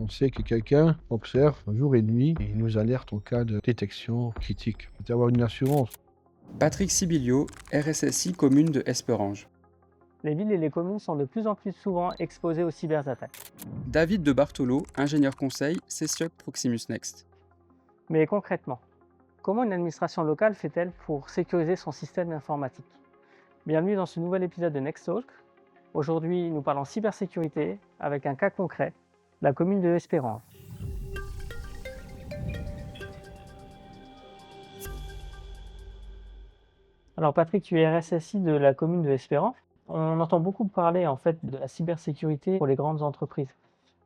On sait que quelqu'un observe jour et nuit et il nous alerte en cas de détection critique. Il faut avoir une assurance. Patrick Sibilio, RSSI commune de Esperange. Les villes et les communes sont de plus en plus souvent exposées aux cyberattaques. David de Bartolo, ingénieur conseil, CESIOC Proximus Next. Mais concrètement, comment une administration locale fait-elle pour sécuriser son système informatique? Bienvenue dans ce nouvel épisode de Next Talk. Aujourd'hui, nous parlons cybersécurité avec un cas concret, la commune de Esperange. Alors Patrick, tu es RSSI de la commune de Esperange. On entend beaucoup parler en fait de la cybersécurité pour les grandes entreprises.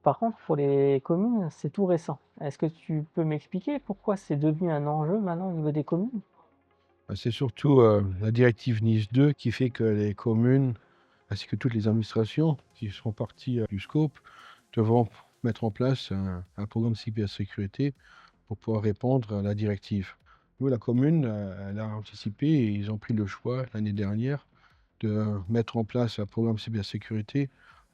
Par contre, pour les communes, c'est tout récent. Est-ce que tu peux m'expliquer pourquoi c'est devenu un enjeu maintenant au niveau des communes? C'est surtout la directive NIS 2 qui fait que les communes, ainsi que toutes les administrations qui sont parties du scope, devront mettre en place un programme de cybersécurité pour pouvoir répondre à la directive. Nous, la commune, elle a anticipé et ils ont pris le choix l'année dernière de mettre en place un programme de cybersécurité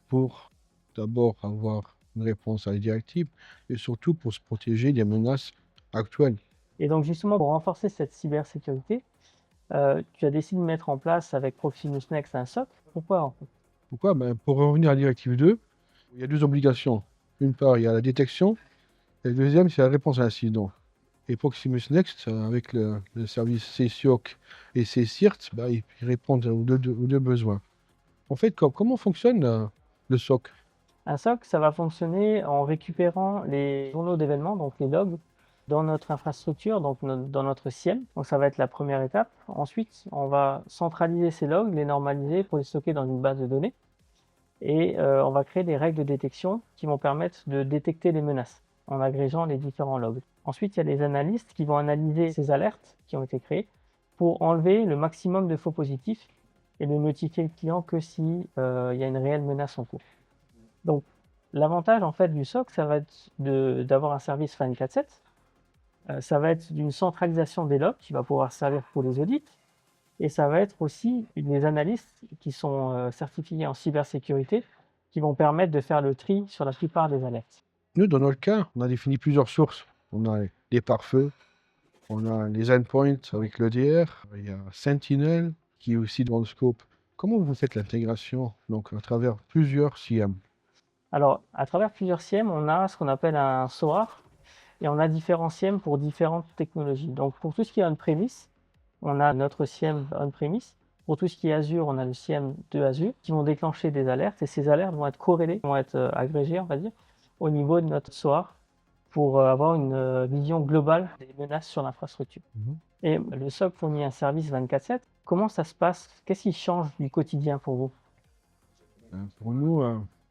pour d'abord avoir une réponse à la directive et surtout pour se protéger des menaces actuelles. Et donc justement, pour renforcer cette cybersécurité, tu as décidé de mettre en place avec Proximus Next un SOC. Pourquoi en fait? Pourquoi? Pour revenir à la directive 2, il y a 2 obligations. D'une part, il y a la détection et le deuxième, c'est la réponse à l'incident. Et Proximus Next, avec le service CSIOC et CSIRT, ils répondent aux 2 besoins. En fait, comment fonctionne le SOC? Un SOC, ça va fonctionner en récupérant les journaux d'événements, donc les logs, dans notre infrastructure, donc dans notre SIEM. Donc ça va être la première étape. Ensuite, on va centraliser ces logs, les normaliser pour les stocker dans une base de données. Et on va créer des règles de détection qui vont permettre de détecter les menaces en agrégeant les différents logs. Ensuite, il y a les analystes qui vont analyser ces alertes qui ont été créées pour enlever le maximum de faux positifs et ne notifier le client que si il y a une réelle menace en cours. Donc, l'avantage en fait du SOC, ça va être d'avoir un service 24/7. Ça va être d'une centralisation des logs qui va pouvoir servir pour les audits. Et ça va être aussi des analystes qui sont certifiés en cybersécurité qui vont permettre de faire le tri sur la plupart des alertes. Nous, dans notre cas, on a défini plusieurs sources. On a les pare-feux, on a les endpoints avec l'EDR, il y a Sentinel qui est aussi dans le scope. Comment vous faites l'intégration donc à travers plusieurs CIEM? Alors, à travers plusieurs SIEM, on a ce qu'on appelle un SOAR et on a différents SIEM pour différentes technologies. Donc, pour tout ce qui est on-premise, on a notre SIEM on-premise. Pour tout ce qui est Azure, on a le SIEM de Azure qui vont déclencher des alertes et ces alertes vont être corrélées, vont être agrégées, on va dire, au niveau de notre SOAR pour avoir une vision globale des menaces sur l'infrastructure. Et le SOC fournit un service 24/7. Comment ça se passe? Qu'est-ce qui change du quotidien pour vous? Pour nous,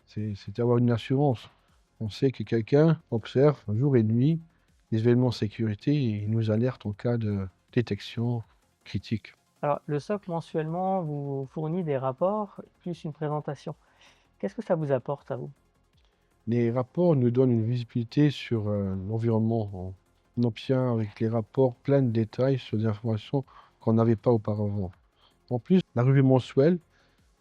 c'est d'avoir une assurance. On sait que quelqu'un observe jour et nuit les événements de sécurité et il nous alerte en cas de détection critique. Alors, le SOC mensuellement vous fournit des rapports plus une présentation. Qu'est-ce que ça vous apporte à vous? Les rapports nous donnent une visibilité sur l'environnement. On obtient avec les rapports plein de détails sur des informations qu'on n'avait pas auparavant. En plus, la revue mensuelle,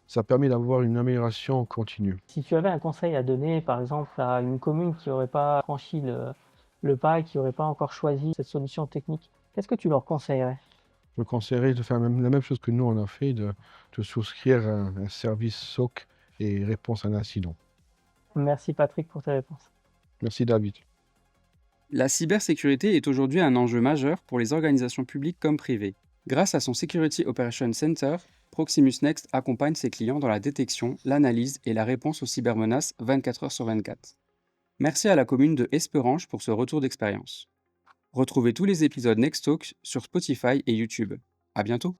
ça permet d'avoir une amélioration continue. Si tu avais un conseil à donner, par exemple, à une commune qui n'aurait pas franchi le pas et qui n'aurait pas encore choisi cette solution technique, qu'est-ce que tu leur conseillerais? Je conseillerais de faire la même chose que nous on a fait, de souscrire un service SOC et réponse à un incident. Merci Patrick pour tes réponses. Merci David. La cybersécurité est aujourd'hui un enjeu majeur pour les organisations publiques comme privées. Grâce à son Security Operations Center, Proximus Next accompagne ses clients dans la détection, l'analyse et la réponse aux cybermenaces 24 heures sur 24. Merci à la commune de Esperange pour ce retour d'expérience. Retrouvez tous les épisodes Next Talk sur Spotify et YouTube. À bientôt!